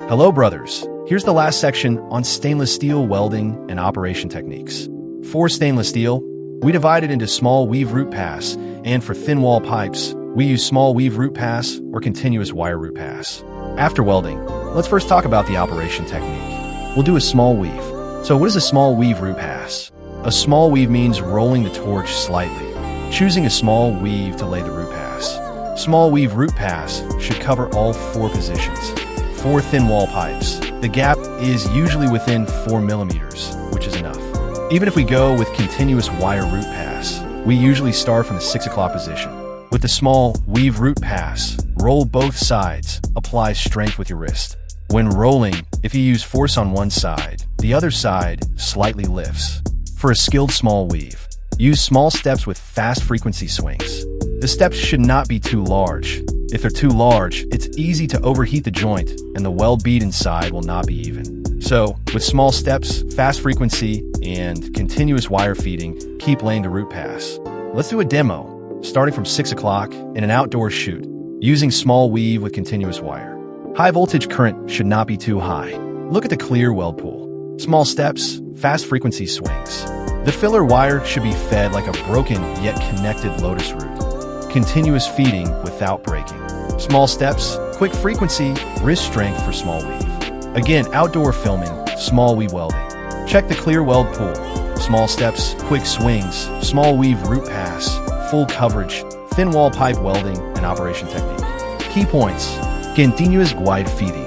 Hello brothers, here's the last section on stainless steel welding and operation techniques. For stainless steel, we divide it into small weave root pass, and for thin wall pipes, we use small weave root pass or continuous wire root pass. After welding, let's first talk about the operation technique. We'll do a small weave. So what is a small weave root pass? A small weave means rolling the torch slightly, choosing a small weave to lay the root pass. Small weave root pass should cover all 4 positions. For thin wall pipes, the gap is usually within 4 millimeters, which is enough. Even if we go with continuous wire root pass, we usually start from the 6 o'clock position. With the small weave root pass, roll both sides, apply strength with your wrist. When rolling, if you use force on one side, the other side slightly lifts. For a skilled small weave, use small steps with fast frequency swings. The steps should not be too large. If they're too large, it's easy to overheat the joint and the weld bead inside will not be even. So, with small steps, fast frequency, and continuous wire feeding, keep laying the root pass. Let's do a demo, starting from 6 o'clock in an outdoor shoot, using small weave with continuous wire. High voltage current should not be too high. Look at the clear weld pool. Small steps, fast frequency swings. The filler wire should be fed like a broken yet connected lotus root. Continuous feeding without breaking. Small steps, quick frequency, wrist strength for small weave. Again, outdoor filming, small weave welding. Check the clear weld pool. Small steps, quick swings, small weave root pass, full coverage, thin wall pipe welding, and operation technique. Key points: continuous wide feeding,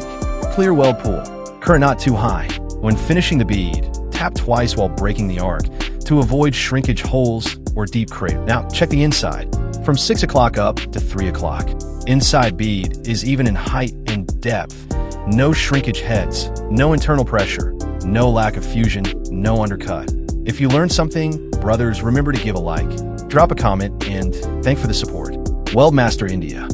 clear weld pool, current not too high. When finishing the bead, tap twice while breaking the arc to avoid shrinkage holes or deep crater. Now, check the inside. From 6 o'clock up to 3 o'clock. Inside bead is even in height and depth. No shrinkage heads, no internal pressure, no lack of fusion, no undercut. If you learned something, brothers, remember to give a like, drop a comment, and thank for the support. Weld Master India.